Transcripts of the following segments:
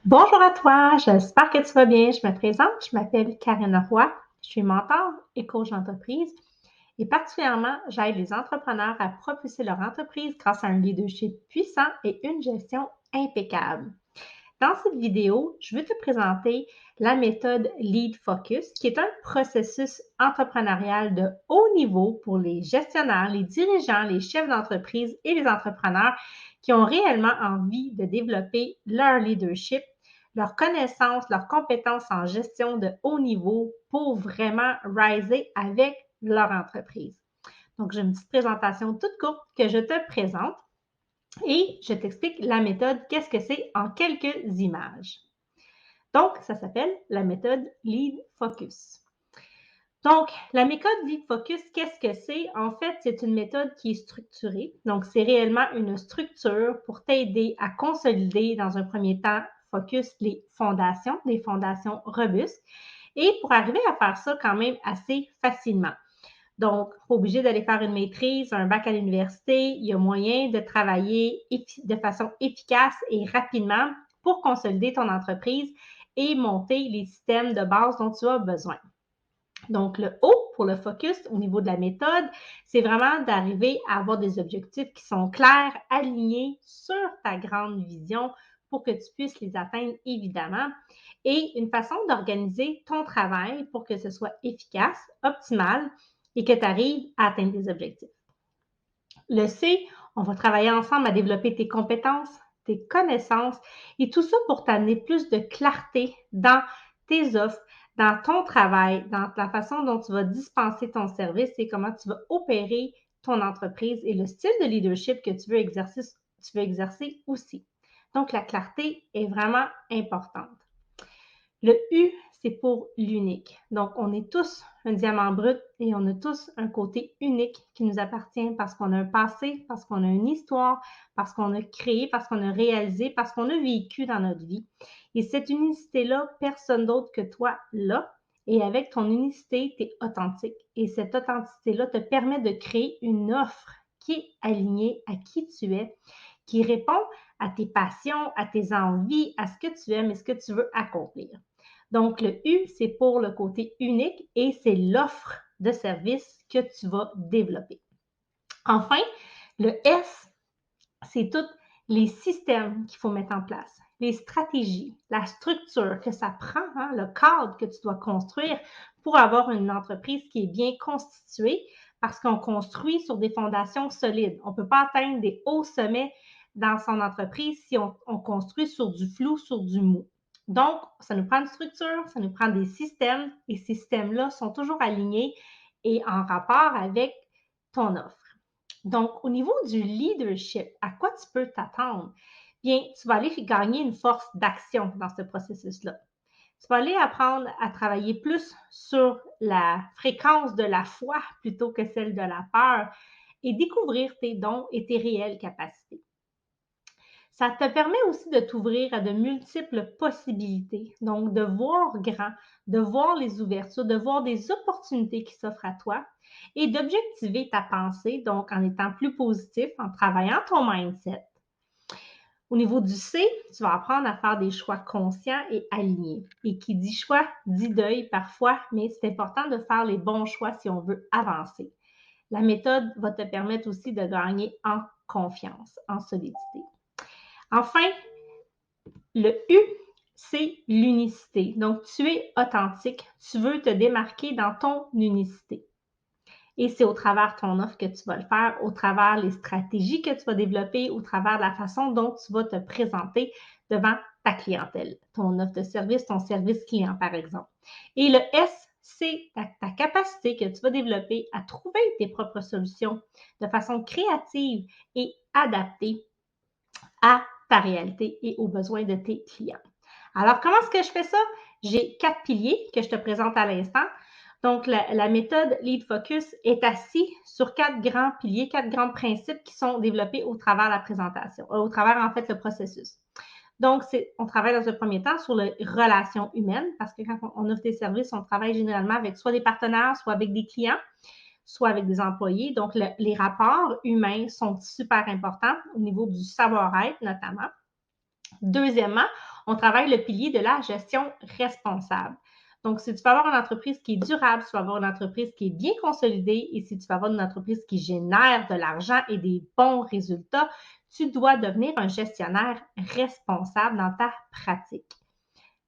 Bonjour à toi, j'espère que tu vas bien. Je me présente, je m'appelle Karine Roy, je suis mentor et coach d'entreprise et particulièrement, j'aide les entrepreneurs à propulser leur entreprise grâce à un leadership puissant et une gestion impeccable. Dans cette vidéo, je veux te présenter la méthode Lead Focus, qui est un processus entrepreneurial de haut niveau pour les gestionnaires, les dirigeants, les chefs d'entreprise et les entrepreneurs qui ont réellement envie de développer leur leadership, leurs connaissances, leurs compétences en gestion de haut niveau pour vraiment riser avec leur entreprise. Donc, j'ai une petite présentation toute courte que je te présente et je t'explique la méthode, qu'est-ce que c'est en quelques images. Donc, ça s'appelle la méthode Lead Focus. Donc, la méthode Lead Focus, qu'est-ce que c'est? En fait, c'est une méthode qui est structurée. Donc, c'est réellement une structure pour t'aider à consolider dans un premier temps, focus les fondations, des fondations robustes, et pour arriver à faire ça quand même assez facilement. Donc, pas obligé d'aller faire une maîtrise, un bac à l'université. Il y a moyen de travailler de façon efficace et rapidement pour consolider ton entreprise et monter les systèmes de base dont tu as besoin. Donc, le O pour le focus au niveau de la méthode, c'est vraiment d'arriver à avoir des objectifs qui sont clairs, alignés sur ta grande vision pour que tu puisses les atteindre évidemment et une façon d'organiser ton travail pour que ce soit efficace, optimal et que tu arrives à atteindre tes objectifs. Le C, on va travailler ensemble à développer tes compétences, tes connaissances et tout ça pour t'amener plus de clarté dans tes offres, dans ton travail, dans la façon dont tu vas dispenser ton service et comment tu vas opérer ton entreprise et le style de leadership que tu veux exercer aussi. Donc, la clarté est vraiment importante. Le U, c'est pour l'unique. Donc, on est tous un diamant brut et on a tous un côté unique qui nous appartient parce qu'on a un passé, parce qu'on a une histoire, parce qu'on a créé, parce qu'on a réalisé, parce qu'on a vécu dans notre vie. Et cette unicité-là, personne d'autre que toi l'a. Et avec ton unicité, tu es authentique. Et cette authenticité-là te permet de créer une offre qui est alignée à qui tu es, qui répond à tes passions, à tes envies, à ce que tu aimes et ce que tu veux accomplir. Donc, le U, c'est pour le côté unique et c'est l'offre de service que tu vas développer. Enfin, le S, c'est tous les systèmes qu'il faut mettre en place, les stratégies, la structure que ça prend, hein, le cadre que tu dois construire pour avoir une entreprise qui est bien constituée parce qu'on construit sur des fondations solides. On ne peut pas atteindre des hauts sommets dans son entreprise si on construit sur du flou, sur du mou. Donc, ça nous prend une structure, ça nous prend des systèmes et ces systèmes-là sont toujours alignés et en rapport avec ton offre. Donc, au niveau du leadership, à quoi tu peux t'attendre? Bien, tu vas aller gagner une force d'action dans ce processus-là. Tu vas aller apprendre à travailler plus sur la fréquence de la foi plutôt que celle de la peur et découvrir tes dons et tes réelles capacités. Ça te permet aussi de t'ouvrir à de multiples possibilités, donc de voir grand, de voir les ouvertures, de voir des opportunités qui s'offrent à toi et d'objectiver ta pensée, donc en étant plus positif, en travaillant ton mindset. Au niveau du C, tu vas apprendre à faire des choix conscients et alignés. Et qui dit choix, dit deuil parfois, mais c'est important de faire les bons choix si on veut avancer. La méthode va te permettre aussi de gagner en confiance, en solidité. Enfin, le U, c'est l'unicité. Donc, tu es authentique. Tu veux te démarquer dans ton unicité. Et c'est au travers de ton offre que tu vas le faire, au travers les stratégies que tu vas développer, au travers la façon dont tu vas te présenter devant ta clientèle, ton offre de service, ton service client, par exemple. Et le S, c'est ta capacité que tu vas développer à trouver tes propres solutions de façon créative et adaptée à ta réalité et aux besoins de tes clients. Alors, comment est-ce que je fais ça? J'ai 4 piliers que je te présente à l'instant. Donc, la méthode Lead Focus est assise sur 4 grands piliers, 4 grands principes qui sont développés au travers de la présentation, au travers, en fait, le processus. Donc, on travaille dans un premier temps sur les relations humaines parce que quand on offre des services, on travaille généralement avec soit des partenaires, soit avec des clients, soit avec des employés. Donc, les rapports humains sont super importants au niveau du savoir-être notamment. Deuxièmement, on travaille le pilier de la gestion responsable. Donc, si tu veux avoir une entreprise qui est durable, si tu veux avoir une entreprise qui est bien consolidée et si tu veux avoir une entreprise qui génère de l'argent et des bons résultats, tu dois devenir un gestionnaire responsable dans ta pratique.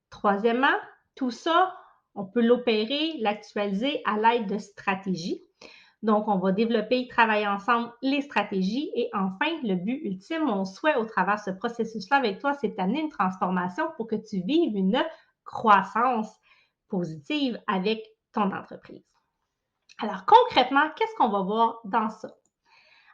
Troisièmement, tout ça, on peut l'opérer, l'actualiser à l'aide de stratégies. Donc, on va développer, travailler ensemble les stratégies. Et enfin, le but ultime, mon souhait au travers de ce processus-là avec toi, c'est d'amener une transformation pour que tu vives une croissance positive avec ton entreprise. Alors, concrètement, qu'est-ce qu'on va voir dans ça?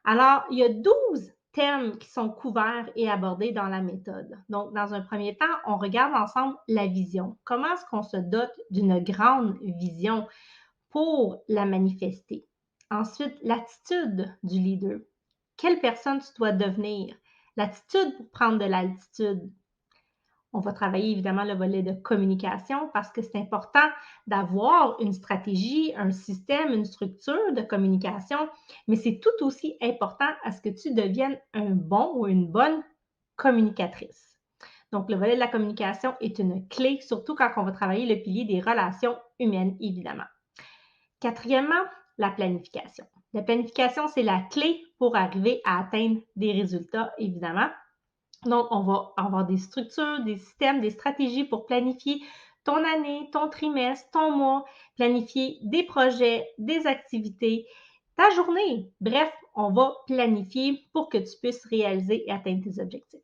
Alors, il y a 12 thèmes qui sont couverts et abordés dans la méthode. Donc, dans un premier temps, on regarde ensemble la vision. Comment est-ce qu'on se dote d'une grande vision pour la manifester? Ensuite, l'attitude du leader. Quelle personne tu dois devenir? L'attitude pour prendre de l'altitude. On va travailler évidemment le volet de communication parce que c'est important d'avoir une stratégie, un système, une structure de communication, mais c'est tout aussi important à ce que tu deviennes un bon ou une bonne communicatrice. Donc, le volet de la communication est une clé, surtout quand on va travailler le pilier des relations humaines, évidemment. Quatrièmement, la planification. La planification, c'est la clé pour arriver à atteindre des résultats, évidemment. Donc, on va avoir des structures, des systèmes, des stratégies pour planifier ton année, ton trimestre, ton mois, planifier des projets, des activités, ta journée. Bref, on va planifier pour que tu puisses réaliser et atteindre tes objectifs.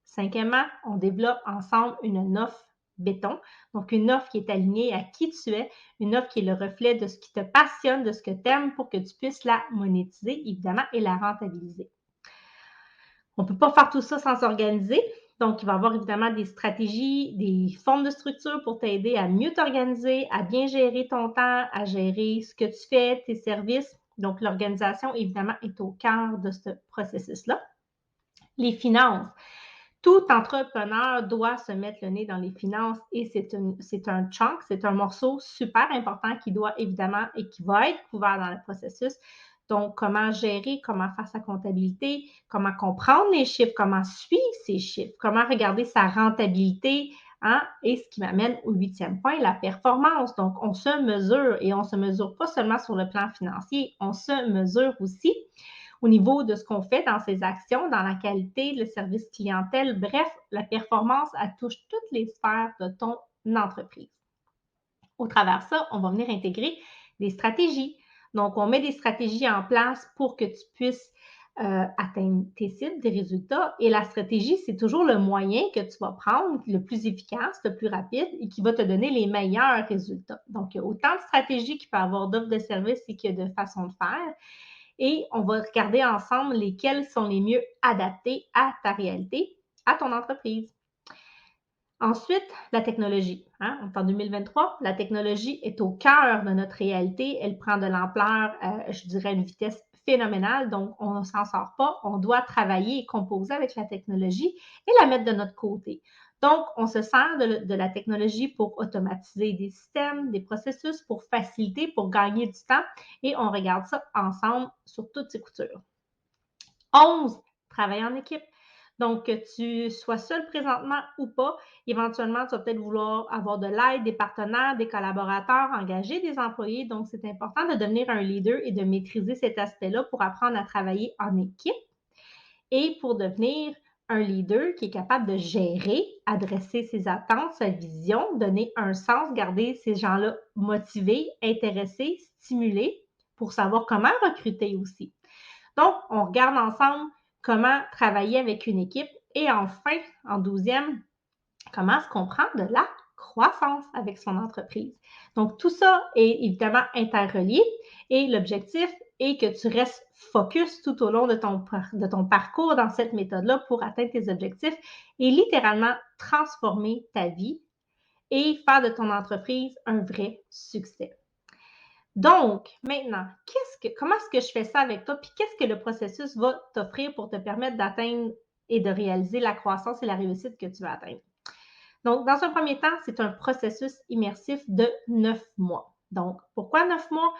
Cinquièmement, on développe ensemble une offre béton. Donc, une offre qui est alignée à qui tu es, une offre qui est le reflet de ce qui te passionne, de ce que tu aimes pour que tu puisses la monétiser, évidemment, et la rentabiliser. On ne peut pas faire tout ça sans s'organiser. Donc, il va y avoir évidemment des stratégies, des formes de structure pour t'aider à mieux t'organiser, à bien gérer ton temps, à gérer ce que tu fais, tes services. Donc, l'organisation, évidemment, est au cœur de ce processus-là. Les finances. Tout entrepreneur doit se mettre le nez dans les finances et c'est un chunk, c'est un morceau super important qui doit évidemment et qui va être couvert dans le processus. Donc, comment gérer, comment faire sa comptabilité, comment comprendre les chiffres, comment suivre ces chiffres, comment regarder sa rentabilité, hein? Et ce qui m'amène au 8e point, la performance. Donc, on se mesure et on se mesure pas seulement sur le plan financier, on se mesure aussi au niveau de ce qu'on fait dans ses actions, dans la qualité, le service clientèle. Bref, la performance, elle touche toutes les sphères de ton entreprise. Au travers de ça, on va venir intégrer des stratégies. Donc, on met des stratégies en place pour que tu puisses atteindre tes cibles, tes résultats. Et la stratégie, c'est toujours le moyen que tu vas prendre, le plus efficace, le plus rapide et qui va te donner les meilleurs résultats. Donc, il y a autant de stratégies qu'il peut y avoir d'offres de services et qu'il y a de façons de faire. Et on va regarder ensemble lesquels sont les mieux adaptés à ta réalité, à ton entreprise. Ensuite, la technologie. Hein? On est en 2023, la technologie est au cœur de notre réalité. Elle prend de l'ampleur, je dirais, à une vitesse phénoménale. Donc, on ne s'en sort pas. On doit travailler et composer avec la technologie et la mettre de notre côté. Donc, on se sert de la technologie pour automatiser des systèmes, des processus, pour faciliter, pour gagner du temps. Et on regarde ça ensemble sur toutes ces coutures. 11, travailler en équipe. Donc, que tu sois seul présentement ou pas, éventuellement, tu vas peut-être vouloir avoir de l'aide, des partenaires, des collaborateurs, engager des employés. Donc, c'est important de devenir un leader et de maîtriser cet aspect-là pour apprendre à travailler en équipe et pour devenir un leader qui est capable de gérer, adresser ses attentes, sa vision, donner un sens, garder ces gens-là motivés, intéressés, stimulés pour savoir comment recruter aussi. Donc, on regarde ensemble comment travailler avec une équipe. Et enfin, en 12e, comment est-ce qu'on prend de la croissance avec son entreprise. Donc, tout ça est évidemment interrelié et l'objectif est que tu restes focus tout au long de ton parcours dans cette méthode-là pour atteindre tes objectifs et littéralement transformer ta vie et faire de ton entreprise un vrai succès. Donc, maintenant, comment est-ce que je fais ça avec toi? Puis qu'est-ce que le processus va t'offrir pour te permettre d'atteindre et de réaliser la croissance et la réussite que tu veux atteindre? Donc, dans un premier temps, c'est un processus immersif de 9 mois. Donc, pourquoi 9 mois?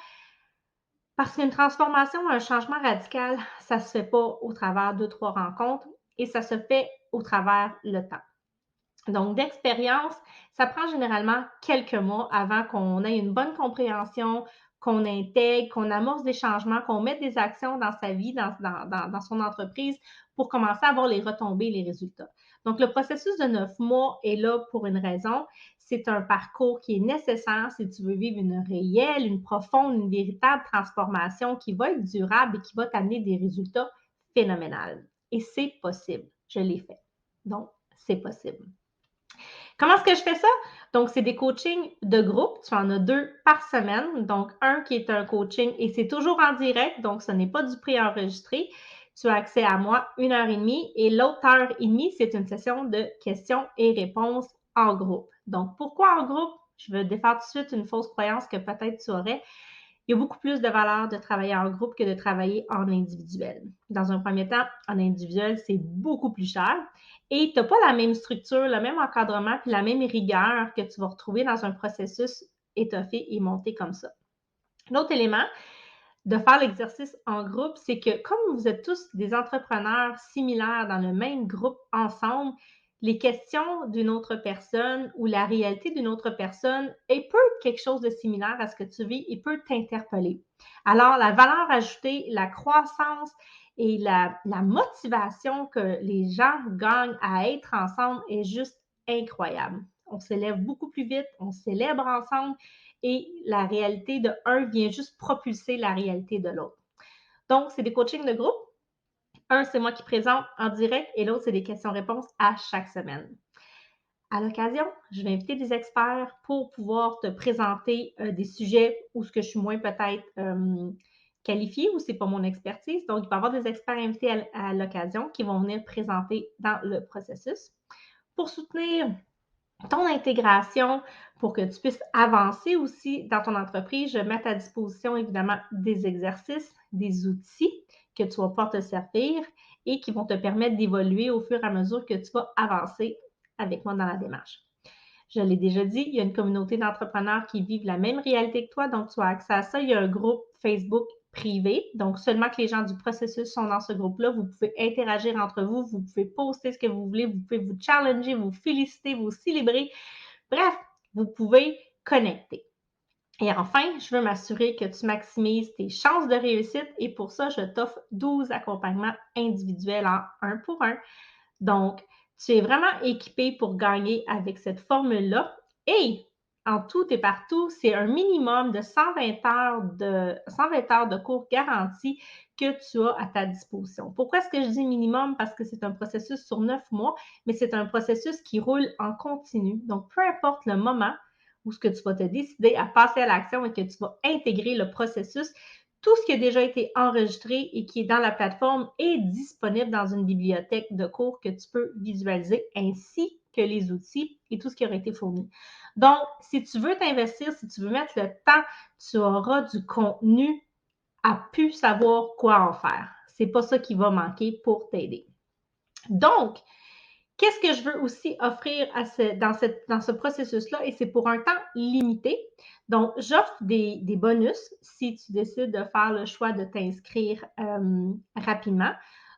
Parce qu'une transformation, un changement radical, ça ne se fait pas au travers de 2-3 rencontres et ça se fait au travers le temps. Donc, d'expérience, ça prend généralement quelques mois avant qu'on ait une bonne compréhension, qu'on intègre, qu'on amorce des changements, qu'on mette des actions dans sa vie, dans son entreprise pour commencer à avoir les retombées et les résultats. Donc, le processus de 9 mois est là pour une raison. C'est un parcours qui est nécessaire si tu veux vivre une réelle, une profonde, une véritable transformation qui va être durable et qui va t'amener des résultats phénoménaux. Et c'est possible. Je l'ai fait. Donc, c'est possible. Comment est-ce que je fais ça? Donc, c'est des coachings de groupe. Tu en as 2 par semaine. Donc, un qui est un coaching et c'est toujours en direct, donc ce n'est pas du préenregistré. Tu as accès à moi 1 heure et demie et l'autre heure et demie, c'est une session de questions et réponses en groupe. Donc, pourquoi en groupe? Je veux défaire tout de suite une fausse croyance que peut-être tu aurais. Il y a beaucoup plus de valeur de travailler en groupe que de travailler en individuel. Dans un premier temps, en individuel, c'est beaucoup plus cher et tu n'as pas la même structure, le même encadrement puis la même rigueur que tu vas retrouver dans un processus étoffé et monté comme ça. L'autre élément de faire l'exercice en groupe, c'est que comme vous êtes tous des entrepreneurs similaires dans le même groupe ensemble, les questions d'une autre personne ou la réalité d'une autre personne, elle peut être quelque chose de similaire à ce que tu vis et peut t'interpeller. Alors, la valeur ajoutée, la croissance et la motivation que les gens gagnent à être ensemble est juste incroyable. On s'élève beaucoup plus vite, on célèbre ensemble et la réalité de un vient juste propulser la réalité de l'autre. Donc, c'est des coachings de groupe. Un, c'est moi qui présente en direct et l'autre, c'est des questions-réponses à chaque semaine. À l'occasion, je vais inviter des experts pour pouvoir te présenter des sujets où ce que je suis moins peut-être qualifiée ou c'est pas mon expertise. Donc, il va y avoir des experts invités à l'occasion qui vont venir présenter dans le processus. Pour soutenir ton intégration, pour que tu puisses avancer aussi dans ton entreprise, je mets à ta disposition évidemment des exercices, des outils que tu vas pouvoir te servir et qui vont te permettre d'évoluer au fur et à mesure que tu vas avancer avec moi dans la démarche. Je l'ai déjà dit, il y a une communauté d'entrepreneurs qui vivent la même réalité que toi, donc tu as accès à ça. Il y a un groupe Facebook privé, donc seulement que les gens du processus sont dans ce groupe-là. Vous pouvez interagir entre vous, vous pouvez poster ce que vous voulez, vous pouvez vous challenger, vous féliciter, vous célébrer. Bref, vous pouvez connecter. Et enfin, je veux m'assurer que tu maximises tes chances de réussite et pour ça, je t'offre 12 accompagnements individuels en 1 pour 1. Donc, tu es vraiment équipé pour gagner avec cette formule-là. Et en tout et partout, c'est un minimum de 120 heures de cours garantis que tu as à ta disposition. Pourquoi est-ce que je dis minimum? Parce que c'est un processus sur 9 mois, mais c'est un processus qui roule en continu. Donc, peu importe le moment où ce que tu vas te décider à passer à l'action et que tu vas intégrer le processus, tout ce qui a déjà été enregistré et qui est dans la plateforme est disponible dans une bibliothèque de cours que tu peux visualiser ainsi que les outils et tout ce qui aurait été fourni. Donc, si tu veux t'investir, si tu veux mettre le temps, tu auras du contenu à plus savoir quoi en faire. C'est pas ça qui va manquer pour t'aider. Donc, qu'est-ce que je veux aussi offrir dans ce processus-là? Et c'est pour un temps limité. Donc, j'offre des bonus si tu décides de faire le choix de t'inscrire rapidement.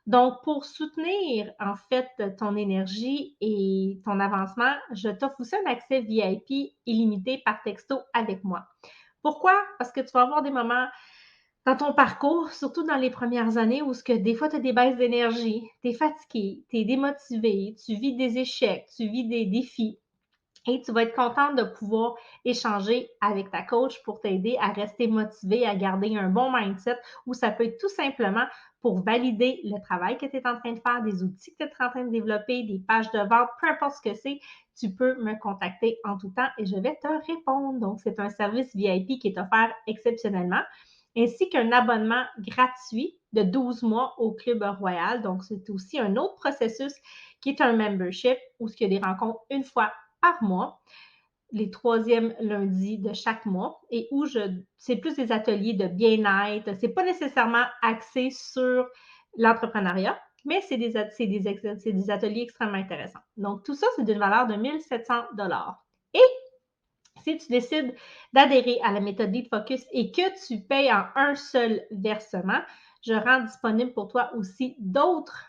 Donc, pour soutenir en fait ton énergie et ton avancement, je t'offre aussi un accès VIP illimité par texto avec moi. Pourquoi? Parce que tu vas avoir des moments dans ton parcours, surtout dans les premières années où ce que des fois tu as des baisses d'énergie, tu es fatigué, tu es démotivé, tu vis des échecs, tu vis des défis et tu vas être contente de pouvoir échanger avec ta coach pour t'aider à rester motivé, à garder un bon mindset ou ça peut être tout simplement pour valider le travail que tu es en train de faire, des outils que tu es en train de développer, des pages de vente, peu importe ce que c'est, tu peux me contacter en tout temps et je vais te répondre. Donc, c'est un service VIP qui est offert exceptionnellement ainsi qu'un abonnement gratuit de 12 mois au Club Royal. Donc, c'est aussi un autre processus qui est un membership où il y a des rencontres une fois par mois, les troisièmes lundis de chaque mois, et où c'est plus des ateliers de bien-être. C'est pas nécessairement axé sur l'entrepreneuriat, mais c'est des ateliers extrêmement intéressants. Donc, tout ça, c'est d'une valeur de 1 700 $. Et si tu décides d'adhérer à la méthode Lead Focus et que tu payes en un seul versement, je rends disponible pour toi aussi d'autres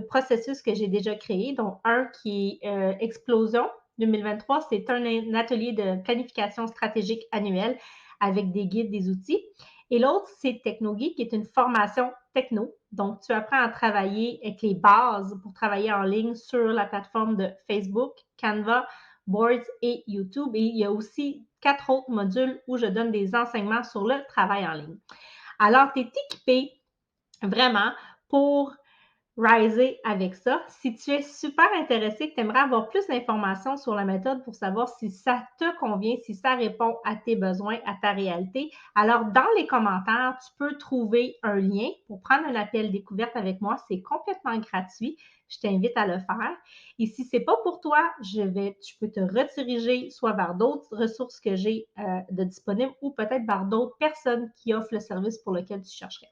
processus que j'ai déjà créés, dont un qui est Explosion 2023. C'est un atelier de planification stratégique annuel avec des guides, des outils. Et l'autre, c'est TechnoGeek, qui est une formation techno. Donc, tu apprends à travailler avec les bases pour travailler en ligne sur la plateforme de Facebook, Canva, Boards et YouTube. Et il y a aussi 4 autres modules où je donne des enseignements sur le travail en ligne. Alors, tu es équipé vraiment pour riser avec ça. Si tu es super intéressé, que tu aimerais avoir plus d'informations sur la méthode pour savoir si ça te convient, si ça répond à tes besoins, à ta réalité, alors dans les commentaires, tu peux trouver un lien pour prendre un appel découverte avec moi. C'est complètement gratuit. Je t'invite à le faire. Et si ce n'est pas pour toi, tu peux te rediriger soit vers d'autres ressources que j'ai de disponibles ou peut-être vers d'autres personnes qui offrent le service pour lequel tu chercherais.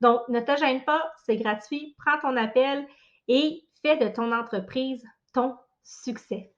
Donc, ne te gêne pas, c'est gratuit. Prends ton appel et fais de ton entreprise ton succès.